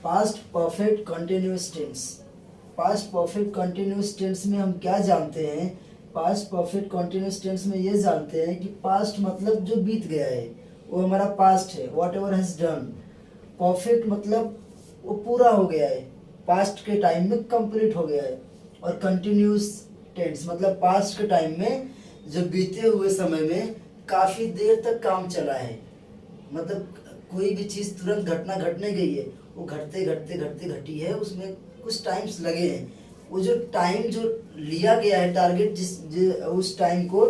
Past perfect continuous tense. Past perfect continuous tense में हम क्या जानते हैं? पास्ट परफेक्ट कंटिन्यूअस टेंस में ये जानते हैं कि पास्ट मतलब जो बीत गया है वो हमारा पास्ट है, what ever has done. Perfect मतलब वो पूरा हो गया है, पास्ट के टाइम में कंप्लीट हो गया है। और कंटिन्यूअस टेंस मतलब पास्ट के टाइम में जो बीते हुए समय में काफ़ी देर तक काम चला है, मतलब कोई भी चीज़ तुरंत घटना घटने गई है, वो घटते घटते घटते घटी है, उसमें कुछ टाइम्स लगे हैं। वो जो टाइम जो लिया गया है टारगेट, उस टाइम को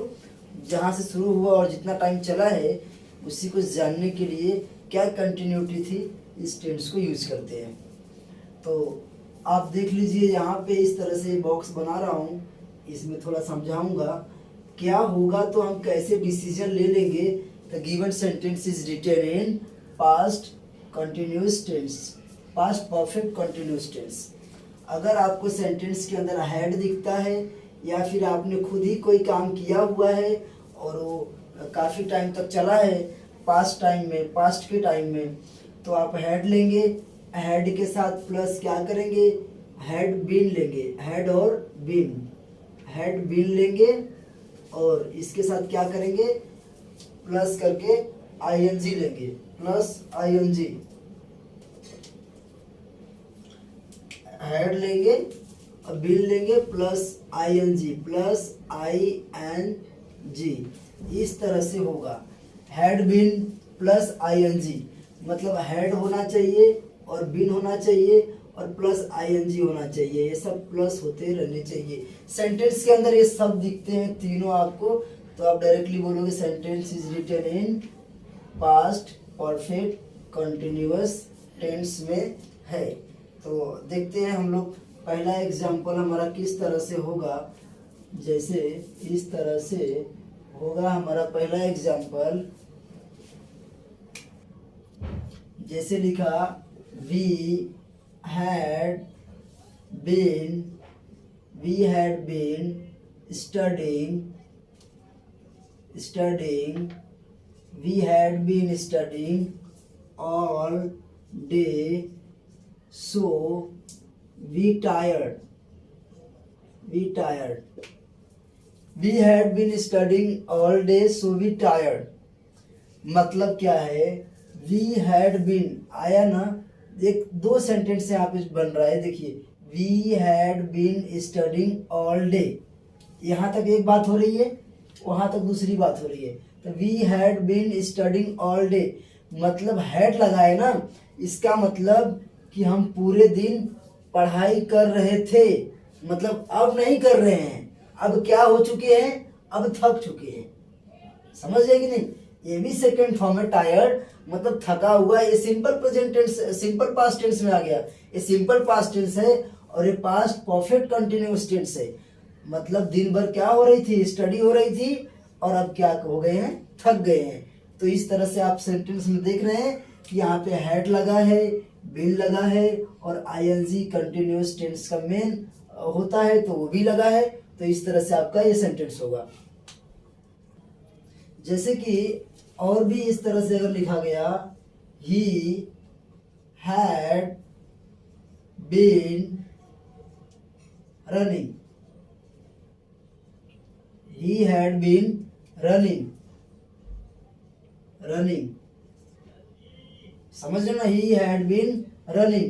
जहाँ से शुरू हुआ और जितना टाइम चला है उसी को जानने के लिए क्या कंटिन्यूटी थी, इस टेंस को यूज करते हैं। तो आप देख लीजिए यहाँ पे इस तरह से बॉक्स बना रहा हूँ, इसमें थोड़ा समझाऊंगा क्या होगा तो हम कैसे डिसीजन ले लेंगे। The given sentence is written in past continuous tense, past perfect continuous tense. अगर आपको सेंटेंस के अंदर हैड दिखता है या फिर आपने खुद ही कोई काम किया हुआ है और वो काफ़ी टाइम तक चला है पास्ट टाइम में, पास्ट के टाइम में, तो आप हैड लेंगे, हैड के साथ प्लस क्या करेंगे, हैड बीन लेंगे, हैड और बीन, हैड बीन लेंगे और इसके साथ क्या करेंगे, प्लस करके आईएनजी लेंगे, प्लस आईएनजी, हैड लेंगे और बीन लेंगे प्लस आईएनजी, प्लस आईएनजी। इस तरह से होगा हैड बीन प्लस आईएनजी, मतलब हैड होना चाहिए और बीन होना चाहिए और प्लस आईएनजी होना चाहिए, ये सब प्लस होते रहने चाहिए। सेंटेंस के अंदर ये सब दिखते हैं तीनों आपको, तो आप डायरेक्टली बोलोगे sentence is written in past perfect continuous tense में है। तो देखते हैं हम लोग पहला एग्जाम्पल हमारा किस तरह से होगा। जैसे इस तरह से होगा हमारा पहला एग्जाम्पल, जैसे लिखा we had been studying, we had been studying all day, so we tired. We had been studying all day, so we tired. मतलब क्या है, we had been आया ना, एक दो सेंटेंस यहाँ पे बन रहा है, देखिए we had been studying all day, यहाँ तक एक बात हो रही है, वहाँ तक दूसरी बात हो रही है। तो we had been studying all day, मतलब हैड लगा है ना, इसका मतलब कि हम पूरे दिन पढ़ाई कर रहे थे, मतलब अब नहीं कर रहे हैं, अब क्या हो चुके हैं, अब थक चुके हैं। समझ गए कि नहीं? ये भी सेकंड फॉर्म है टायर्ड, मतलब थका हुआ। ये simple present tense, simple past tense में आ गया। ये सिंपल पास्ट टेंस है और ये पास्ट परफेक्ट कंटिन्यूअस टेंस है, मतलब दिन भर क्या हो रही थी, स्टडी हो रही थी और अब क्या हो गए हैं, थक गए हैं। तो इस तरह से आप सेंटेंस में देख रहे हैं कि यहाँ पे हैड लगा है, बीन लगा है और आईएनजी कंटिन्यूअस टेंस का मेन होता है, तो वो भी लगा है। तो इस तरह से आपका ये सेंटेंस होगा। जैसे कि और भी इस तरह से अगर लिखा गया, he had been running, he had been running, समझ रहे ना, he had been running।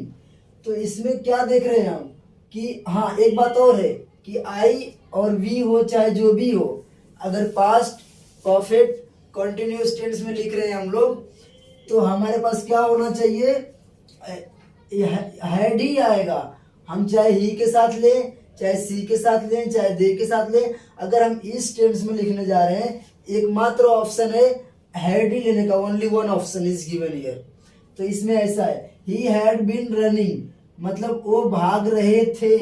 तो इसमें क्या देख रहे हैं हम कि हाँ एक बात और है कि आई और वी हो चाहे जो भी हो, अगर पास्ट परफेक्ट कंटिन्यूअस टेंस में लिख रहे हैं हम लोग, तो हमारे पास क्या होना चाहिए, हैड ही आएगा। हम चाहे ही के साथ लें, चाहे सी के साथ लें, चाहे दे के साथ लें, अगर हम इस टेंस में लिखने जा रहे हैं एकमात्र ऑप्शन है हैड ही लेने का, only one option is given here. तो इसमें ऐसा है, ही हैड बीन रनिंग, मतलब वो भाग रहे थे।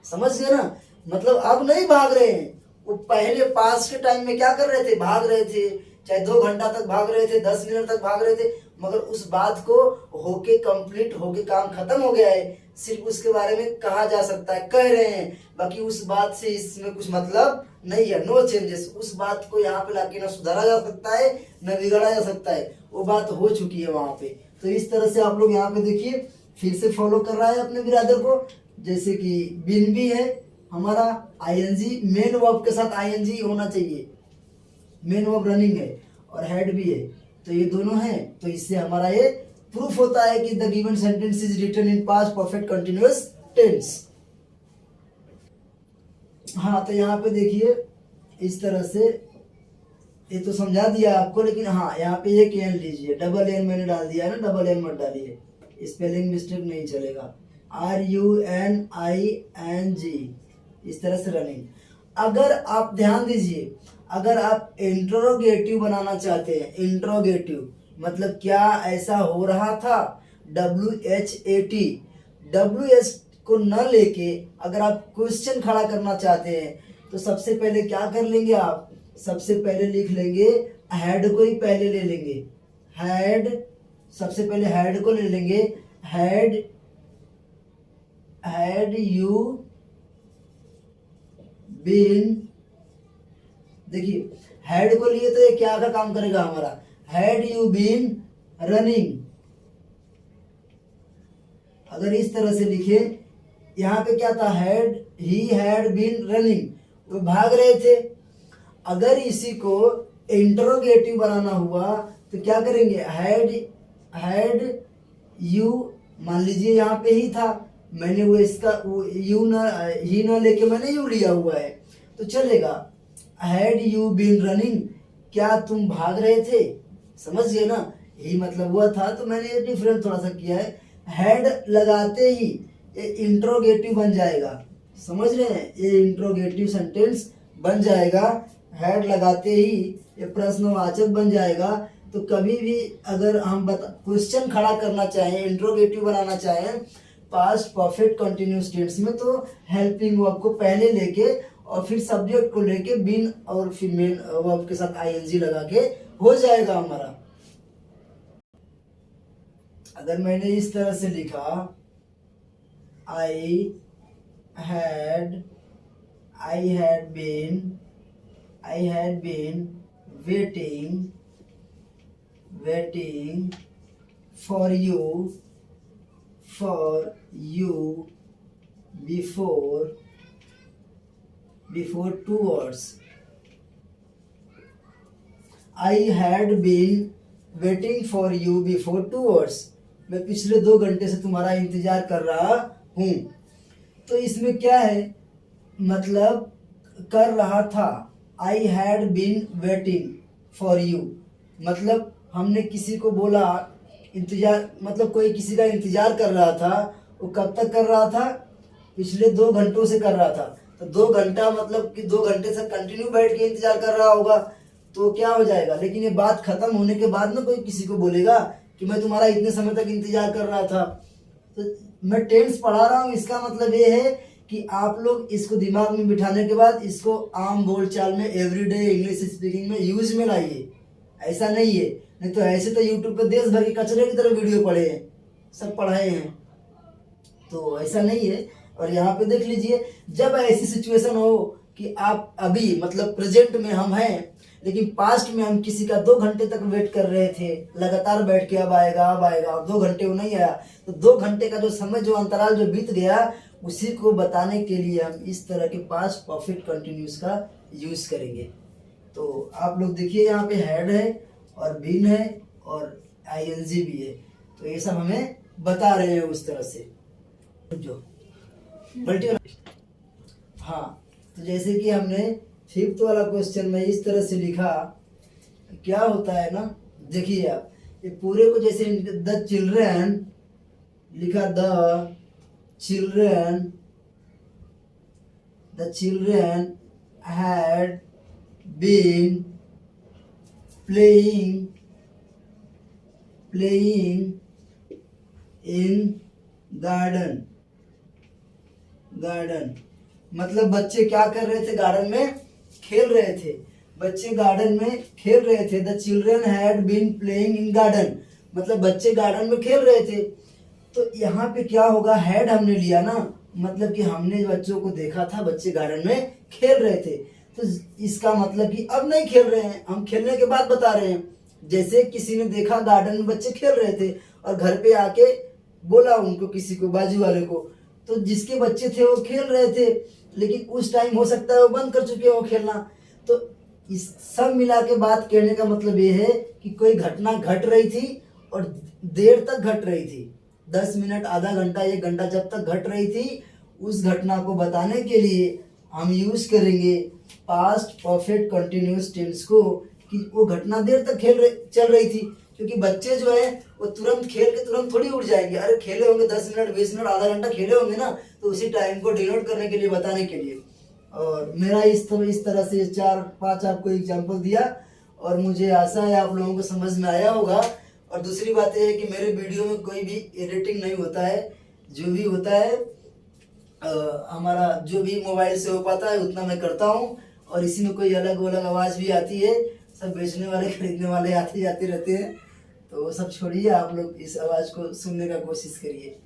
समझ गए ना, मतलब अब नहीं भाग रहे हैं, वो पहले पास के टाइम में क्या कर रहे थे, भाग रहे थे, चाहे 2 घंटा तक भाग रहे थे, 10 मिनट तक भाग रहे थे, मगर उस बात को होके कंप्लीट होके काम खत्म हो गया है, सिर्फ उसके बारे में कहा जा सकता है, कह रहे हैं, बाकी उस बात से इसमें कुछ मतलब नहीं है, नो चेंजेस। उस बात को यहाँ पे लाके ना सुधारा जा सकता है न बिगाड़ा जा सकता है, वो बात हो चुकी है वहां पे। तो इस तरह से आप लोग यहाँ पे देखिए, फिर से फॉलो कर रहा है अपने बिरादर को। जैसे कि बीन भी है हमारा आईएनजी, मेन वर्ब के साथ आईएनजी होना चाहिए, मेन वर्ब रनिंग है, और हेड भी है, तो ये दोनों हैं। तो इससे हमारा ये प्रूफ होता है कि the given sentence is written in past perfect continuous tense. हाँ, तो यहाँ पे देखिए इस तरह से, ये तो समझा दिया आपको, लेकिन हाँ यहाँ पे एक एन लीजिए, डबल एन मैंने डाल दिया है ना, डबल एन मत डालिए, स्पेलिंग मिस्टेक नहीं चलेगा। RUNING, इस तरह से रनिंग। अगर आप ध्यान दीजिए, अगर आप इंट्रोगेटिव बनाना चाहते हैं, इंट्रोगेटिव मतलब क्या ऐसा हो रहा था, WHAT, WH को न लेके अगर आप क्वेश्चन खड़ा करना चाहते हैं तो सबसे पहले क्या कर लेंगे आप, सबसे पहले लिख लेंगे, हेड को ही पहले ले लेंगे, हेड, सबसे पहले हेड को ले लेंगे, हेड यू बीन, देखिए हेड को लिए तो ये क्या का काम करेगा हमारा, हैड यू बीन रनिंग। अगर इस तरह से लिखे, यहाँ पे क्या था, had, he had been running, वो भाग रहे थे। अगर इसी को इंटरोगेटिव बनाना हुआ तो क्या करेंगे, हैड यू, मान लीजिए यहाँ पे ही था, मैंने वो इसका वो यू ना, ही ना लेके मैंने यू लिया हुआ है तो चलेगा, हैड यू बीन रनिंग, क्या तुम भाग रहे थे, समझ गए ना, यही मतलब हुआ था, तो मैंने ये डिफरेंट थोड़ा सा किया है। हेड लगाते ही ये इंट्रोगेटिव बन जाएगा, समझ रहे हैं, ये इंट्रोगेटिव सेंटेंस बन जाएगा, हेड लगाते ही ये प्रश्नवाचक बन जाएगा। तो कभी भी अगर हम क्वेश्चन खड़ा करना चाहें, इंट्रोगेटिव बनाना चाहें पास्ट परफेक्ट कंटिन्यूअस टेंस में, तो हेल्पिंग वर्ब को पहले लेके और फिर सब्जेक्ट को लेके बीन और फिर मेन वर्ब के साथ आईएनजी लगा के हो जाएगा हमारा। अगर मैंने इस तरह से लिखा, I had been waiting for you before 2 hours. I had been waiting for you before 2 hours. मैं पिछले 2 घंटे से तुम्हारा इंतजार कर रहा हूँ। तो इसमें क्या है, मतलब कर रहा था, I had been waiting for you, मतलब हमने किसी को बोला इंतजार, मतलब कोई किसी का इंतजार कर रहा था, वो कब तक कर रहा था, पिछले 2 घंटों से कर रहा था। तो 2 घंटा मतलब कि 2 घंटे से कंटिन्यू बैठ के इंतजार कर रहा होगा, तो क्या हो जाएगा। लेकिन ये बात खत्म होने के बाद ना कोई किसी को बोलेगा कि मैं तुम्हारा इतने समय तक इंतजार कर रहा था। तो मैं टेंस पढ़ा रहा हूँ, इसका मतलब ये है कि आप लोग इसको दिमाग में बिठाने के बाद इसको आम बोलचाल में, एवरीडे इंग्लिश स्पीकिंग में यूज में लाइए। ऐसा नहीं है, नहीं तो ऐसे तो यूट्यूब पे देश भर के कचरे की तरह वीडियो पढ़े हैं, सब पढ़ाए हैं, तो ऐसा नहीं है। और यहाँ पे देख लीजिए, जब ऐसी सिचुएशन हो कि आप अभी मतलब प्रेजेंट में हम हैं, लेकिन पास्ट में हम किसी का 2 घंटे तक वेट कर रहे थे, लगातार बैठ के अब आएगा, और 2 घंटे वो नहीं आया, तो 2 घंटे का जो समय, जो अंतराल जो बीत गया, उसी को बताने के लिए हम इस तरह के पास्ट परफेक्ट कंटिन्यूअस का यूज करेंगे। तो आप लोग देखिए, यहाँ पे हेड है और बीन है और आईएनजी भी है, तो ये सब हमें बता रहे हैं उस तरह से जो मल्टी। हाँ, तो जैसे कि हमने 5th वाला क्वेश्चन में इस तरह से लिखा, क्या होता है ना, देखिए आप ये पूरे को जैसे द चिल्ड्रन लिखा, the children had been playing in garden, मतलब बच्चे क्या कर रहे थे, गार्डन में खेल रहे थे, बच्चे गार्डन में खेल रहे थे। The children had been playing in garden, मतलब बच्चे गार्डन में खेल रहे थे। तो यहाँ पे क्या होगा, हैड हमने लिया ना, मतलब कि हमने बच्चों को देखा था, बच्चे गार्डन में खेल रहे थे, तो इसका मतलब कि अब नहीं खेल रहे हैं, हम खेलने के बाद बता रहे हैं। जैसे किसी ने देखा गार्डन में बच्चे खेल रहे थे और घर पे आके बोला उनको, किसी को, बाजू वाले को, तो जिसके बच्चे थे वो खेल रहे थे, लेकिन उस टाइम हो सकता है वो बंद कर चुके हो खेलना। तो इस सब मिला के बात कहने का मतलब ये है कि कोई घटना घट रही थी और देर तक घट रही थी, 10 मिनट, आधा घंटा, 1 घंटा, जब तक घट रही थी, उस घटना को बताने के लिए हम यूज करेंगे पास्ट परफेक्ट कंटिन्यूअस टेंस को, कि वो घटना देर तक चल रही थी। क्योंकि बच्चे जो है वो तुरंत खेल के तुरंत थोड़ी उठ जाएंगे, अरे खेले होंगे 10 मिनट, 20 मिनट, आधा घंटा खेले होंगे ना, तो उसी टाइम को डिनोट करने के लिए, बताने के लिए। और मेरा इस तरह से 4-5 आपको एग्जाम्पल दिया, और मुझे आशा है आप लोगों को समझ में आया होगा। और दूसरी बात यह है कि मेरे वीडियो में कोई भी एडिटिंग नहीं होता है, जो भी होता है हमारा जो भी मोबाइल से हो पाता है उतना मैं करता हूँ। और इसी में कोई अलग अलग आवाज़ भी आती है, सब बेचने वाले खरीदने वाले आते जाते रहते हैं, तो वो सब छोड़िए, आप लोग इस आवाज़ को सुनने का कोशिश करिए।